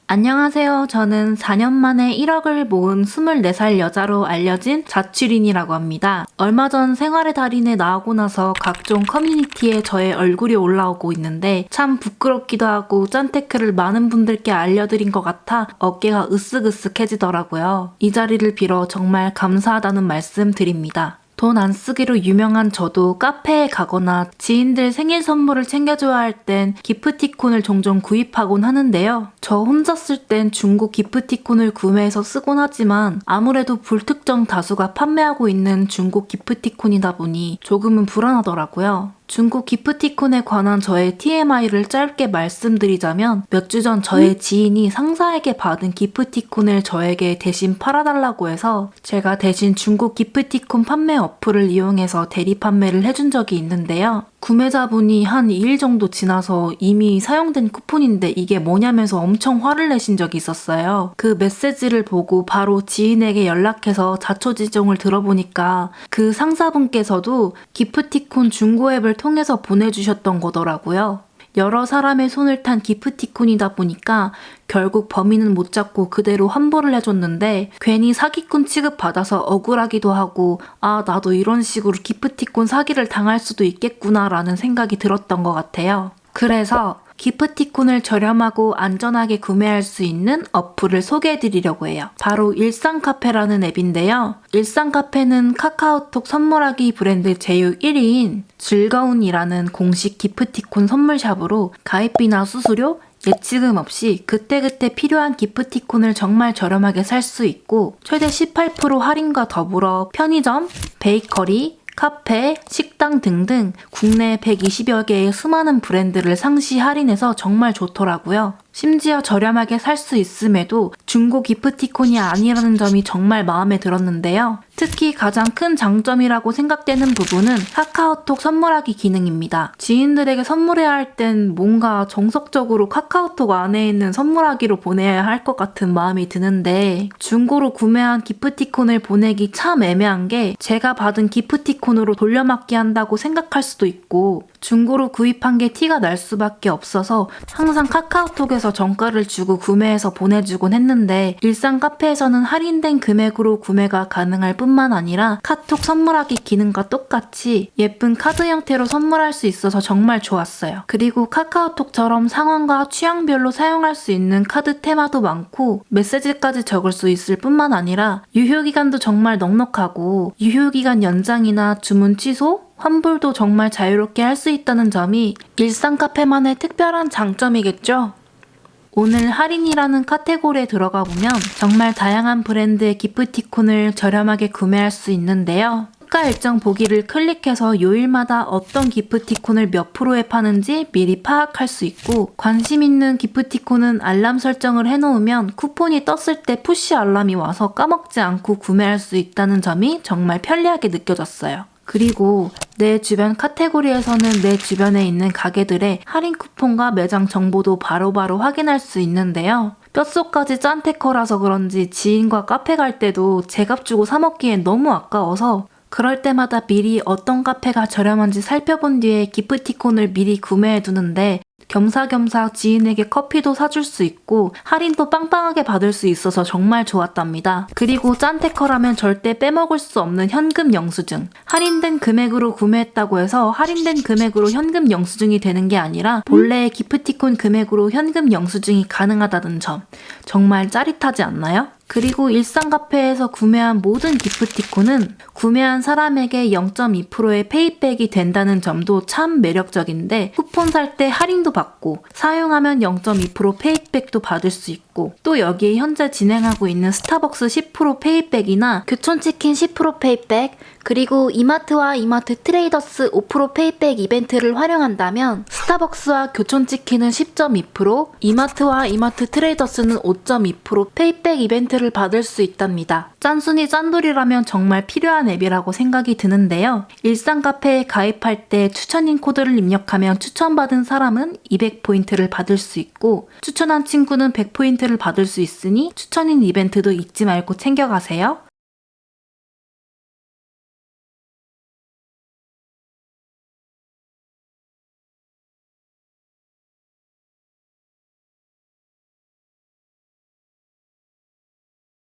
안녕하세요. 저는 4년 만에 1억을 모은 24살 여자로 알려진 자취린이라고 합니다. 얼마 전 생활의 달인에 나오고 나서 각종 커뮤니티에 저의 얼굴이 올라오고 있는데 참 부끄럽기도 하고 짠테크를 많은 분들께 알려드린 것 같아 어깨가 으쓱으쓱해지더라고요. 이 자리를 빌어 정말 감사하다는 말씀 드립니다. 돈 안 쓰기로 유명한 저도 카페에 가거나 지인들 생일 선물을 챙겨줘야 할 땐 기프티콘을 종종 구입하곤 하는데요. 저 혼자 쓸 땐 중고 기프티콘을 구매해서 쓰곤 하지만 아무래도 불특정 다수가 판매하고 있는 중고 기프티콘이다 보니 조금은 불안하더라고요. 중고 기프티콘에 관한 저의 TMI를 짧게 말씀드리자면 몇 주 전 저의 지인이 상사에게 받은 기프티콘을 저에게 대신 팔아달라고 해서 제가 대신 중고 기프티콘 판매 어플을 이용해서 대리 판매를 해준 적이 있는데요. 구매자분이 한 2일 정도 지나서 이미 사용된 쿠폰인데 이게 뭐냐면서 엄청 화를 내신 적이 있었어요. 그 메시지를 보고 바로 지인에게 연락해서 자초지종을 들어보니까 그 상사분께서도 기프티콘 중고 앱을 통해서 보내주셨던 거더라고요. 여러 사람의 손을 탄 기프티콘이다 보니까 결국 범인은 못 잡고 그대로 환불을 해줬는데 괜히 사기꾼 취급받아서 억울하기도 하고 나도 이런 식으로 기프티콘 사기를 당할 수도 있겠구나 라는 생각이 들었던 것 같아요. 그래서 기프티콘을 저렴하고 안전하게 구매할 수 있는 어플을 소개해드리려고 해요. 바로 일상카페라는 앱인데요. 일상카페는 카카오톡 선물하기 브랜드 제휴 1위인 즐거운이라는 공식 기프티콘 선물샵으로 가입비나 수수료, 예치금 없이 그때그때 필요한 기프티콘을 정말 저렴하게 살 수 있고 최대 18% 할인과 더불어 편의점, 베이커리, 카페, 식당 등등 국내 120여 개의 수많은 브랜드를 상시 할인해서 정말 좋더라고요. 심지어 저렴하게 살 수 있음에도 중고 기프티콘이 아니라는 점이 정말 마음에 들었는데요. 특히 가장 큰 장점이라고 생각되는 부분은 카카오톡 선물하기 기능입니다. 지인들에게 선물해야 할 땐 뭔가 정석적으로 카카오톡 안에 있는 선물하기로 보내야 할 것 같은 마음이 드는데 중고로 구매한 기프티콘을 보내기 참 애매한 게 제가 받은 기프티콘으로 돌려막기 한다고 생각할 수도 있고 중고로 구입한 게 티가 날 수밖에 없어서 항상 카카오톡에서 정가를 주고 구매해서 보내주곤 했는데 일상 카페에서는 할인된 금액으로 구매가 가능할 뿐만 아니라 카톡 선물하기 기능과 똑같이 예쁜 카드 형태로 선물할 수 있어서 정말 좋았어요. 그리고 카카오톡처럼 상황과 취향별로 사용할 수 있는 카드 테마도 많고 메시지까지 적을 수 있을 뿐만 아니라 유효기간도 정말 넉넉하고 유효기간 연장이나 주문 취소, 환불도 정말 자유롭게 할 수 있다는 점이 일상 카페만의 특별한 장점이겠죠? 오늘 할인이라는 카테고리에 들어가 보면 정말 다양한 브랜드의 기프티콘을 저렴하게 구매할 수 있는데요. 특가 일정 보기를 클릭해서 요일마다 어떤 기프티콘을 몇 프로에 파는지 미리 파악할 수 있고 관심 있는 기프티콘은 알람 설정을 해놓으면 쿠폰이 떴을 때 푸시 알람이 와서 까먹지 않고 구매할 수 있다는 점이 정말 편리하게 느껴졌어요. 그리고 내 주변 카테고리에서는 내 주변에 있는 가게들의 할인 쿠폰과 매장 정보도 바로바로 확인할 수 있는데요. 뼛속까지 짠테커라서 그런지 지인과 카페 갈 때도 제값 주고 사 먹기엔 너무 아까워서 그럴 때마다 미리 어떤 카페가 저렴한지 살펴본 뒤에 기프티콘을 미리 구매해두는데 겸사겸사 지인에게 커피도 사줄 수 있고 할인도 빵빵하게 받을 수 있어서 정말 좋았답니다. 그리고 짠테커라면 절대 빼먹을 수 없는 현금 영수증. 할인된 금액으로 구매했다고 해서 할인된 금액으로 현금 영수증이 되는 게 아니라 본래의 기프티콘 금액으로 현금 영수증이 가능하다는 점. 정말 짜릿하지 않나요? 그리고 일상 카페에서 구매한 모든 기프티콘은 구매한 사람에게 0.2%의 페이백이 된다는 점도 참 매력적인데 쿠폰 살 때 할인도 받고 사용하면 0.2% 페이백도 받을 수 있고 또 여기에 현재 진행하고 있는 스타벅스 10% 페이백이나 교촌치킨 10% 페이백 그리고 이마트와 이마트 트레이더스 5% 페이백 이벤트를 활용한다면 스타벅스와 교촌치킨은 10.2%, 이마트와 이마트 트레이더스는 5.2% 페이백 이벤트를 받을 수 있답니다. 짠순이 짠돌이라면 정말 필요한 앱이라고 생각이 드는데요. 일상 카페에 가입할 때 추천인 코드를 입력하면 추천받은 사람은 200포인트를 받을 수 있고 추천한 친구는 100포인트를 받을 수 있으니 추천인 이벤트도 잊지 말고 챙겨가세요.